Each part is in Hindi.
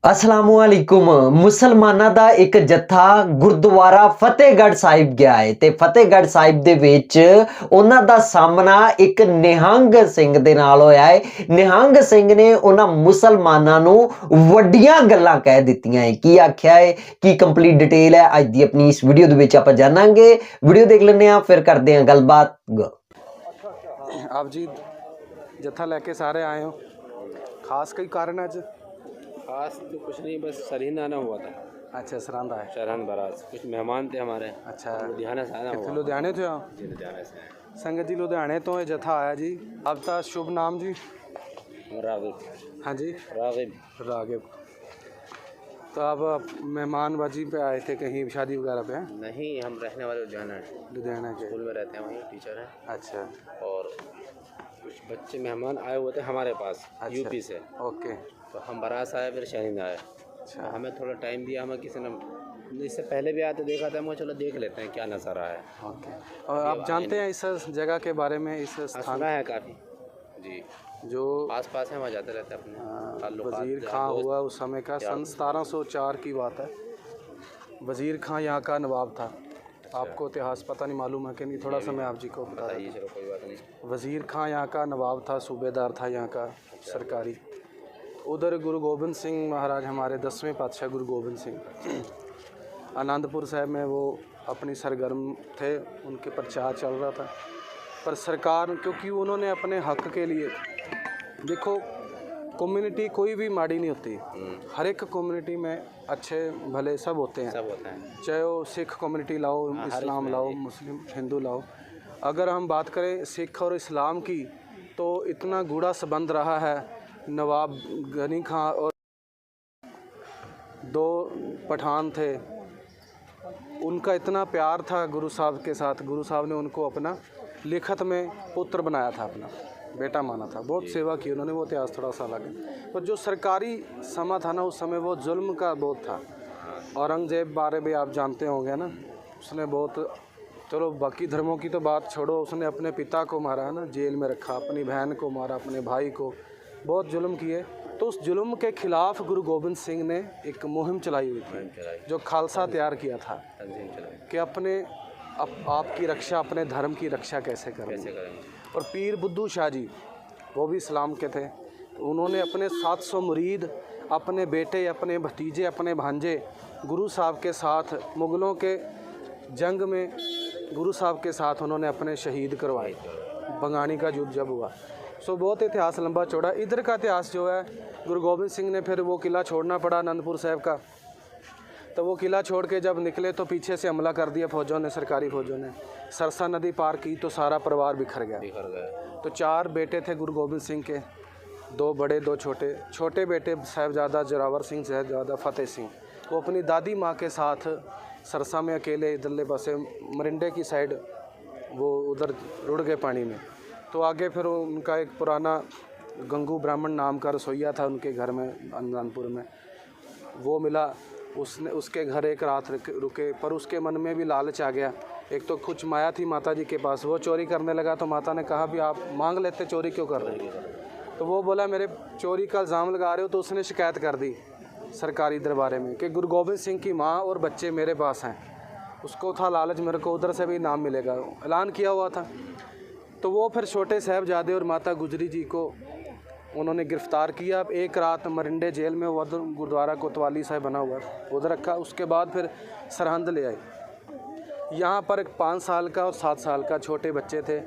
असलामुअलैकुम। मुसलमाना दा एक जत्था गुरुद्वारा फतेहगढ़ साहिब गया है ते फतेहगढ़ साहिब दे विच उन्हां दा सामना एक निहंग सिंह दे नाल होया है। निहंग सिंह ने उन्हां मुसलमाना नूं वड्डियां गल्लां कह दित्तियां है। की आख्या है की कंप्लीट डिटेल है अज दी अपनी इस वीडियो दे विच आपां जानांगे। वीडियो देख लैंदे आ फिर करदे आ गलबात। आप जी जत्था लेके सारे आए हो, खास कोई कारण आज? खास तो कुछ नहीं, बस सरहिंद आना हुआ था। अच्छा, सरहंद आए। सरहंद बारात कुछ मेहमान थे हमारे। अच्छा, लुधियाना से आना कितने हुआ। लुधियाने थे आप? जी लुधियाना से आए। संगत जी लुधियाने तो ये जत्था आया जी। आपका शुभ नाम जी? रागिब। हाँ जी, रागिब। रागिब। तो आप मेहमान बाजी पे आए थे, कहीं शादी वगैरह पे हैं? नहीं, हम रहने वाले लुधियाना हैं। लुधियाना के। स्कूल में रहते हैं, वहीं टीचर हैं। अच्छा और कुछ बच्चे मेहमान आए हुए थे हमारे पास। अच्छा। यूपी से। ओके। तो हम बारात से आए, फिर शहीद आए। अच्छा। तो हमें थोड़ा टाइम दिया, हमें किसी ने इससे पहले भी आए तो देखा था। मैं चलो देख लेते हैं क्या नज़ारा है। ओके। और आप जानते हैं इस जगह के बारे में, इस स्थान सुना है काफ़ी जी, जो आस पास है, वहाँ जाते रहते हैं अपने ताल्लुकात। वज़ीर खां हुआ उस समय का, सन 1704 की बात है। वज़ीर खां यहाँ का नवाब था। आपको इतिहास पता नहीं, मालूम है कि नहीं? थोड़ा सा मैं आप जी को बता बताइए। चलो कोई बात नहीं। वज़ीर खां यहाँ का नवाब था, सूबेदार था यहाँ का सरकारी। उधर गुरु गोबिंद सिंह महाराज, हमारे 10वें पातशाह गुरु गोबिंद सिंह आनंदपुर साहब में वो अपनी सरगर्म थे, उनके प्रचार चल रहा था। पर सरकार, क्योंकि उन्होंने अपने हक के लिए, देखो कम्युनिटी कोई भी माड़ी नहीं होती, हर एक कम्युनिटी में अच्छे भले सब होते हैं। सब होता है। चाहे वो सिख कम्युनिटी लाओ, इस्लाम लाओ, मुस्लिम हिंदू लाओ। अगर हम बात करें सिख और इस्लाम की, तो इतना गूढ़ा संबंध रहा है। नवाब गनी खां और 2 पठान थे, उनका इतना प्यार था गुरु साहब के साथ। गुरु साहब ने उनको अपना लिखत में पुत्र बनाया था, अपना बेटा माना था। बहुत सेवा की उन्होंने, वो इतिहास थोड़ा सा अलग है। पर जो सरकारी समा था ना, उस समय वो जुल्म का बहुत था। औरंगजेब बारे में आप जानते होंगे ना, उसने बहुत, चलो बाकी धर्मों की तो बात छोड़ो, उसने अपने पिता को मारा ना, जेल में रखा, अपनी बहन को मारा, अपने भाई को, बहुत जुल्म किए। तो उस जुल्म के खिलाफ गुरु गोबिंद सिंह ने एक मुहिम चलाई हुई थी, जो खालसा तैयार किया था कि अपने आपकी रक्षा, अपने धर्म की रक्षा कैसे करेंगे। और पीर बुद्धू शाह जी, वो भी इस्लाम के थे। उन्होंने अपने 700 मुरीद, अपने बेटे, अपने भतीजे, अपने भांजे गुरु साहब के साथ मुग़लों के जंग में गुरु साहब के साथ उन्होंने अपने शहीद करवाए। बंगानी का युद्ध जब हुआ, सो बहुत इतिहास लंबा चौड़ा। इधर का इतिहास जो है, गुरु गोबिंद सिंह ने फिर वो किला छोड़ना पड़ा आनंदपुर साहब का। तो वो किला छोड़ के जब निकले तो पीछे से हमला कर दिया फ़ौजों ने, सरकारी फ़ौजों ने। सरसा नदी पार की तो सारा परिवार बिखर गया। तो 4 बेटे थे गुरु गोबिंद सिंह के, 2 बड़े 2 छोटे। छोटे बेटे साहिबजादा जोरावर सिंह, साहिबजादा फतेह सिंह, वो अपनी दादी माँ के साथ सरसा में अकेले इधरले पासे मरिंडे की साइड, वो उधर रुड़ गए पानी में। तो आगे फिर उनका एक पुराना गंगू ब्राह्मण नाम का रसोइया था उनके घर में आनंदपुर में, वो मिला। उसने उसके घर एक रात रुके, पर उसके मन में भी लालच आ गया। एक तो कुछ माया थी माता जी के पास, वो चोरी करने लगा। तो माता ने कहा भी आप मांग लेते, चोरी क्यों कर रहे हैं? तो वो बोला मेरे चोरी का इल्ज़ाम लगा रहे हो। तो उसने शिकायत कर दी सरकारी दरबारे में कि गुरु गोबिंद सिंह की माँ और बच्चे मेरे पास हैं। उसको था लालच, मेरे को उधर से भी इनाम मिलेगा, ऐलान किया हुआ था। तो वो फिर छोटे साहिबजादे और माता गुजरी जी को उन्होंने गिरफ़्तार किया। अब एक रात मरिंडे जेल में, उधर गुरुद्वारा कोतवाली साहब बना हुआ, उधर रखा। उसके बाद फिर सरहंद ले आए। यहाँ पर एक 5 साल का और 7 साल का छोटे बच्चे थे।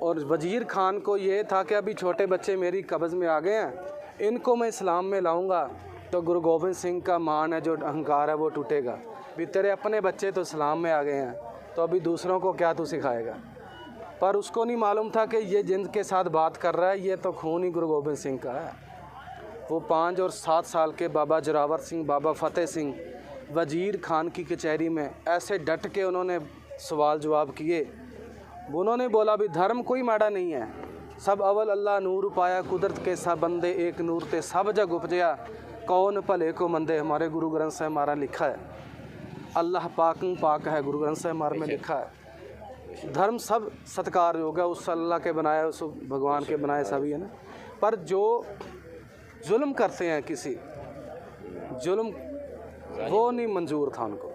और वज़ीर खान को ये था कि अभी छोटे बच्चे मेरी कब्ज़ में आ गए हैं, इनको मैं इस्लाम में लाऊंगा तो गुरु गोबिंद सिंह का मान है, जो अहंकार है, वो टूटेगा। भी तेरे अपने बच्चे तो इस्लाम में आ गए हैं, तो अभी दूसरों को क्या तू सिखाएगा? पर उसको नहीं मालूम था कि ये जिनके साथ बात कर रहा है, ये तो खून ही गुरु गोबिंद सिंह का है। वो 5 और 7 साल के बाबा जोरावर सिंह, बाबा फतेह सिंह वज़ीर खान की कचहरी में ऐसे डट के उन्होंने सवाल जवाब किए। उन्होंने बोला भी धर्म कोई माड़ा नहीं है, सब अवल अल्लाह नूर पाया, कुदरत के सब बंदे एक नूर ते सब जग उपजया, कौन भले को मंदे। हमारे गुरु ग्रंथ साहिब हमारा लिखा है, अल्लाह पाक है, गुरु ग्रंथ साहिब हमारे में लिखा है। धर्म सब सत्कार योग्य, उस अल्लाह के बनाए, उस भगवान के बनाए सभी है ना। पर जो जुल्म करते हैं, किसी जुल्म वो नहीं मंजूर था उनको।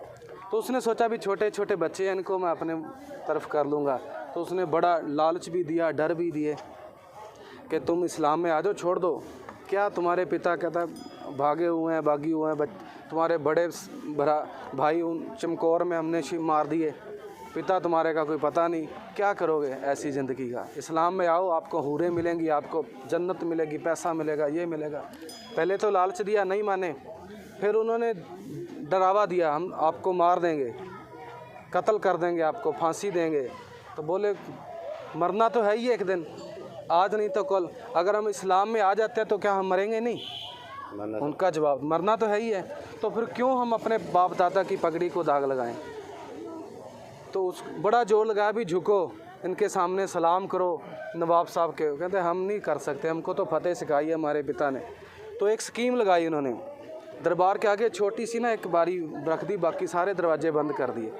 तो उसने सोचा भी छोटे छोटे बच्चे हैं, इनको मैं अपने तरफ कर लूँगा। तो उसने बड़ा लालच भी दिया, डर भी दिए कि तुम इस्लाम में आ जाओ, छोड़ दो। क्या तुम्हारे पिता कहता भागे हुए हैं, बागी हुए हैं, तुम्हारे बड़े भाई उन चमकौर में हमने मार दिए, पिता तुम्हारे का कोई पता नहीं, क्या करोगे ऐसी ज़िंदगी का। इस्लाम में आओ, आपको हूरें मिलेंगी, आपको जन्नत मिलेगी, पैसा मिलेगा, ये मिलेगा। पहले तो लालच दिया, नहीं माने। फिर उन्होंने डरावा दिया, हम आपको मार देंगे, कत्ल कर देंगे, आपको फांसी देंगे। तो बोले मरना तो है ही एक दिन, आज नहीं तो कल। अगर हम इस्लाम में आ जाते हैं तो क्या हम मरेंगे नहीं? उनका जवाब मरना तो है ही है, तो फिर क्यों हम अपने बाप दादा की पगड़ी को दाग लगाएं। तो उस बड़ा जोर लगाया भी झुको, इनके सामने सलाम करो नवाब साहब के। कहते हम नहीं कर सकते, हमको तो फतेह सिखाई है हमारे पिता ने। तो एक स्कीम लगाई उन्होंने, दरबार के आगे छोटी सी ना एक बारी रख दी, बाकी सारे दरवाजे बंद कर दिए।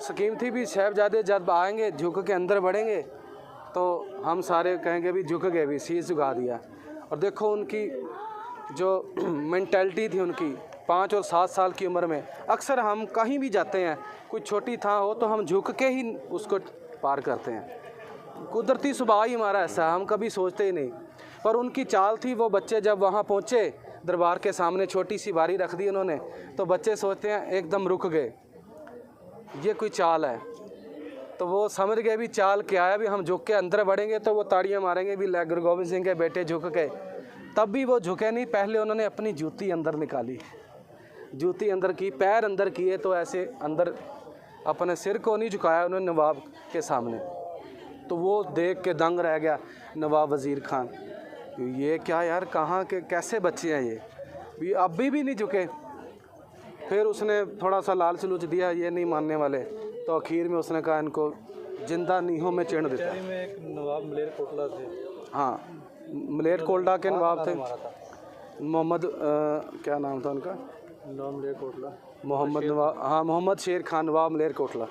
स्कीम थी भी साहबजादे जब आएंगे झुक के अंदर बढ़ेंगे तो हम सारे कहेंगे भी झुक गए, भी शीश झुका दिया। और देखो उनकी जो मेंटालिटी थी उनकी, 5 और 7 साल की उम्र में। अक्सर हम कहीं भी जाते हैं, कोई छोटी था हो तो हम झुक के ही उसको पार करते हैं। कुदरती स्वभाव ही हमारा ऐसा, हम कभी सोचते ही नहीं। पर उनकी चाल थी, वो बच्चे जब वहाँ पहुँचे दरबार के सामने, छोटी सी बारी रख दी उन्होंने, तो बच्चे सोचते हैं एकदम रुक गए, ये कोई चाल है। तो वो समझ गए भी चाल क्या है, भी हम झुक के अंदर बढ़ेंगे तो वो ताड़ियाँ मारेंगे भी ले गुरु गोबिंद सिंह के बेटे झुक के। तब भी वो झुके नहीं, पहले उन्होंने अपनी जूती अंदर निकाली, जूती अंदर की, पैर अंदर किए, तो ऐसे अंदर अपने सिर को नहीं झुकाया उन्होंने नवाब के सामने। तो वो देख के दंग रह गया नवाब वज़ीर खान, ये क्या यार, कहाँ के कैसे बच्चे हैं ये अभी भी नहीं झुके। फिर उसने थोड़ा सा लाल सलूच दिया, ये नहीं मानने वाले, तो आखिर में उसने कहा इनको जिंदा नीहों में चिण देता। में एक नवाब मलेरकोटला थे, हाँ, मलेरकोटला के नवाब थे, मोहम्मद क्या नाम था उनका, नवाब मलेरकोटला, मोहम्मद नवाब, हाँ मोहम्मद शेर खान नवाब मलेरकोटला।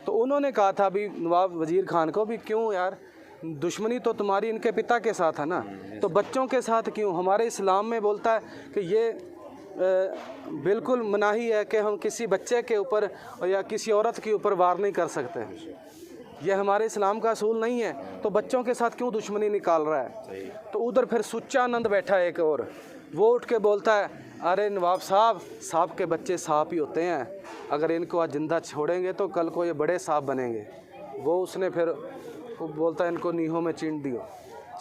तो उन्होंने कहा था भी नवाब वज़ीर खान को भी, क्यों यार, दुश्मनी तो तुम्हारी इनके पिता के साथ है ना, तो बच्चों के साथ क्यों? हमारे इस्लाम में बोलता है कि ये बिल्कुल मनाही है कि हम किसी बच्चे के ऊपर या किसी औरत के ऊपर वार नहीं कर सकते, ये हमारे इस्लाम का असूल नहीं है। तो बच्चों के साथ क्यों दुश्मनी निकाल रहा है? तो उधर फिर सुच्चानंद बैठा है एक और, वो उठ के बोलता है, अरे नवाब साहब के बच्चे सांप ही होते हैं, अगर इनको आज जिंदा छोड़ेंगे तो कल को ये बड़े सांप बनेंगे। वो उसने फिर बोलता है इनको नीहों में चिन दियो,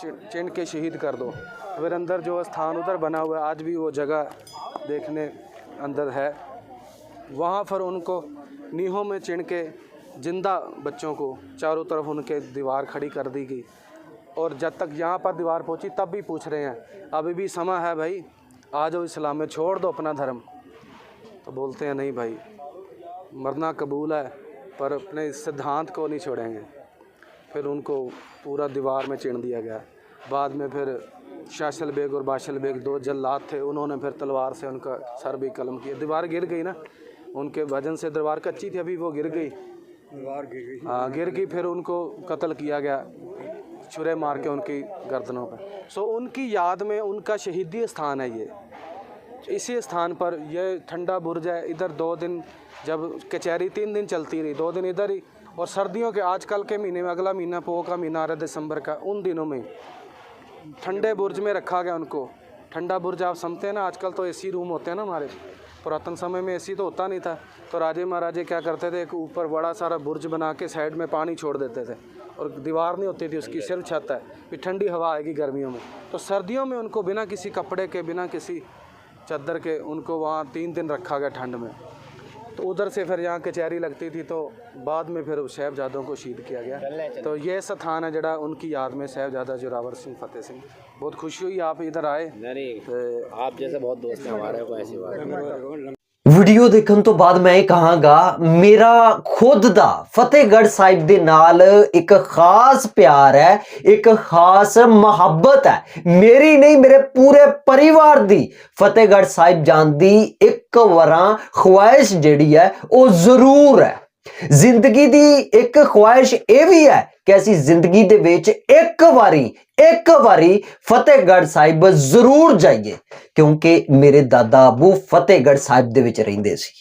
चिन के शहीद कर दो। फिर अंदर जो स्थान उधर बना हुआ है, आज भी वो जगह देखने अंदर है, वहाँ पर उनको नीहों में चिन के जिंदा बच्चों को चारों तरफ उनके दीवार खड़ी कर दी गई। और जब तक यहाँ पर दीवार पहुँची तब भी पूछ रहे हैं अभी भी समय है भाई, आ जाओ इस्लाम में, छोड़ दो अपना धर्म। तो बोलते हैं नहीं भाई, मरना कबूल है पर अपने सिद्धांत को नहीं छोड़ेंगे। फिर उनको पूरा दीवार में चिन दिया गया। बाद में फिर शाशल बेग और बाशल बेग 2 जल्लाद थे, उन्होंने फिर तलवार से उनका सर भी कलम किया। दीवार गिर गई ना, उनके वजन से दीवार कच्ची थी, अभी वो गिर गई, दीवार गिर गई, हाँ गिर गई। फिर उनको कत्ल किया गया, छुरे मार के उनकी गर्दनों पर। सो उनकी याद में उनका शहीदी स्थान है ये। इसी स्थान पर ये ठंडा बुर्ज है। इधर 2 दिन जब कचहरी 3 दिन चलती रही, 2 दिन इधर ही। और सर्दियों के आजकल के महीने में, अगला महीना पो का महीना आ रहा है दिसंबर का, उन दिनों में ठंडे बुर्ज में रखा गया उनको। ठंडा बुर्ज आप समझते हैं ना, आजकल तो एसी रूम होते हैं ना, हमारे पुरातन समय में एसी तो होता नहीं था। तो राजे महाराजे क्या करते थे, एक ऊपर बड़ा सारा बुर्ज बना के साइड में पानी छोड़ देते थे, और दीवार नहीं होती थी उसकी, सिर्फ छत है, फिर ठंडी हवा आएगी गर्मियों में। तो सर्दियों में उनको बिना किसी कपड़े के, बिना किसी चादर के, उनको वहाँ 3 दिन रखा गया ठंड में। तो उधर से फिर यहाँ कचहरी लगती थी, तो बाद में फिर साहबजादों को शहीद किया गया। तो ये स्थान है जड़ा उनकी याद में, साहबजादा जोरावर सिंह फतेह सिंह। बहुत खुशी हुई आप इधर आए। नहीं, आप जैसे बहुत दोस्त हैं हमारे, को ऐसी बात। वीडियो देखने तो बाद मैं कहांगा, मेरा खुद दा फतेहगढ़ साहिब दे नाल एक खास प्यार है, एक खास मोहब्बत है, मेरी नहीं मेरे पूरे परिवार दी फतेहगढ़ साहिब जान दी एक वारा ख्वाहिश जेड़ी है वो जरूर है। ਜ਼ਿੰਦਗੀ ਦੀ ਇੱਕ ਖੁਆਇਸ਼ ਇਹ ਵੀ ਹੈ ਕਿ ਅਸੀਂ ਜ਼ਿੰਦਗੀ ਦੇ ਵਿੱਚ ਇੱਕ ਵਾਰੀ ਫਤਿਹਗੜ੍ਹ ਸਾਹਿਬ ਜ਼ਰੂਰ ਜਾਈਏ, ਕਿਉਂਕਿ ਮੇਰੇ ਦਾਦਾ ਅਬੂ ਫਤਿਹਗੜ੍ਹ ਸਾਹਿਬ ਦੇ ਵਿੱਚ ਰਹਿੰਦੇ ਸੀ।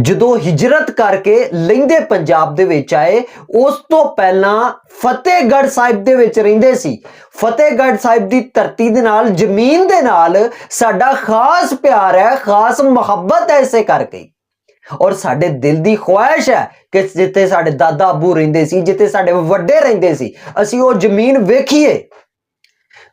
ਜਦੋਂ ਹਿਜਰਤ ਕਰਕੇ ਲਹਿੰਦੇ ਪੰਜਾਬ ਦੇ ਵਿੱਚ ਆਏ, ਉਸ ਤੋਂ ਪਹਿਲਾਂ ਫਤਿਹਗੜ੍ਹ ਸਾਹਿਬ ਦੇ ਵਿੱਚ ਰਹਿੰਦੇ ਸੀ। ਫਤਿਹਗੜ੍ਹ ਸਾਹਿਬ ਦੀ ਧਰਤੀ ਦੇ ਨਾਲ, ਜ਼ਮੀਨ ਦੇ ਨਾਲ ਸਾਡਾ ਖਾਸ ਪਿਆਰ ਹੈ, ਖਾਸ ਮੁਹੱਬਤ ਹੈ ਇਸੇ ਕਰਕੇ। ਔਰ ਸਾਡੇ ਦਿਲ ਦੀ ਖੁਆਇਸ਼ ਹੈ ਕਿ ਜਿੱਥੇ ਸਾਡੇ ਦਾਦਾ ਅਬੂ ਰਹਿੰਦੇ ਸੀ, ਜਿੱਥੇ ਸਾਡੇ ਵੱਡੇ ਰਹਿੰਦੇ ਸੀ, ਅਸੀਂ ਉਹ ਜ਼ਮੀਨ ਵੇਖੀਏ।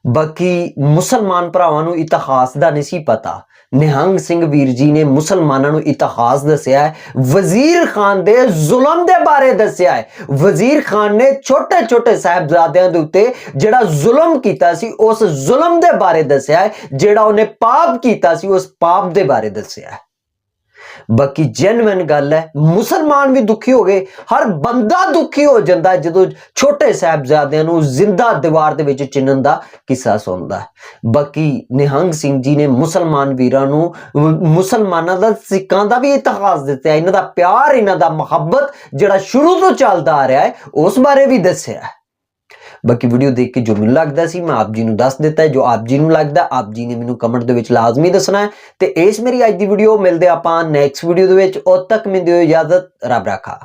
ਬਾਕੀ ਮੁਸਲਮਾਨ ਭਰਾਵਾਂ ਨੂੰ ਇਤਿਹਾਸ ਦਾ ਨਹੀਂ ਸੀ ਪਤਾ। ਨਿਹੰਗ ਸਿੰਘ ਵੀਰ ਜੀ ਨੇ ਮੁਸਲਮਾਨਾਂ ਨੂੰ ਇਤਿਹਾਸ ਦੱਸਿਆ ਹੈ, ਵਜ਼ੀਰ ਖਾਨ ਦੇ ਜ਼ੁਲਮ ਦੇ ਬਾਰੇ ਦੱਸਿਆ ਹੈ। ਵਜ਼ੀਰ ਖਾਨ ਨੇ ਛੋਟੇ ਛੋਟੇ ਸਾਹਿਬਜ਼ਾਦਿਆਂ ਦੇ ਉੱਤੇ ਜਿਹੜਾ ਜ਼ੁਲਮ ਕੀਤਾ ਸੀ, ਉਸ ਜ਼ੁਲਮ ਦੇ ਬਾਰੇ ਦੱਸਿਆ ਹੈ। ਜਿਹੜਾ ਉਹਨੇ ਪਾਪ ਕੀਤਾ ਸੀ, ਉਸ ਪਾਪ ਦੇ ਬਾਰੇ ਦੱਸਿਆ ਹੈ। ਬਾਕੀ ਜੈਨੂਇਨ ਗੱਲ ਹੈ, ਮੁਸਲਮਾਨ ਵੀ ਦੁਖੀ ਹੋ ਗਏ, ਹਰ ਬੰਦਾ ਦੁਖੀ ਹੋ ਜਾਂਦਾ ਜਦੋਂ ਛੋਟੇ ਸਾਹਿਬਜ਼ਾਦਿਆਂ ਨੂੰ ਜ਼ਿੰਦਾ ਦੀਵਾਰ ਦੇ ਵਿੱਚ ਚਿਣਨ ਦਾ ਕਿੱਸਾ ਸੁਣਦਾ। ਬਾਕੀ ਨਿਹੰਗ ਸਿੰਘ ਜੀ ਨੇ ਮੁਸਲਮਾਨ ਵੀਰਾਂ ਨੂੰ, ਮੁਸਲਮਾਨਾਂ ਦਾ, ਸਿੱਖਾਂ ਦਾ ਵੀ ਇਤਿਹਾਸ ਦਿੱਤਾ, ਇਹਨਾਂ ਦਾ ਪਿਆਰ, ਇਹਨਾਂ ਦਾ ਮੁਹੱਬਤ ਜਿਹੜਾ ਸ਼ੁਰੂ ਤੋਂ ਚੱਲਦਾ ਆ ਰਿਹਾ ਹੈ, ਉਸ ਬਾਰੇ ਵੀ ਦੱਸਿਆ। ਬਾਕੀ ਵੀਡੀਓ ਦੇਖ ਕੇ ਜੋ ਮੈਨੂੰ ਲੱਗਦਾ ਸੀ ਮੈਂ ਆਪ ਜੀ ਨੂੰ ਦੱਸ ਦਿੱਤਾ ਹੈ। ਜੋ ਆਪ ਜੀ ਨੂੰ ਲੱਗਦਾ, ਆਪ ਜੀ ਨੇ ਮੈਨੂੰ ਕਮੈਂਟ ਦੇ ਵਿੱਚ ਲਾਜ਼ਮੀ ਦੱਸਣਾ ਹੈ। ਤੇ ਇਸ ਮੇਰੀ ਅੱਜ ਦੀ ਵੀਡੀਓ, ਮਿਲਦੇ ਆਪਾਂ ਨੈਕਸਟ ਵੀਡੀਓ ਦੇ ਵਿੱਚ। ਉਦ ਤੱਕ ਮੈਨੂੰ ਦਿਓ ਇਜਾਜ਼ਤ, ਰੱਬ ਰਾਖਾ।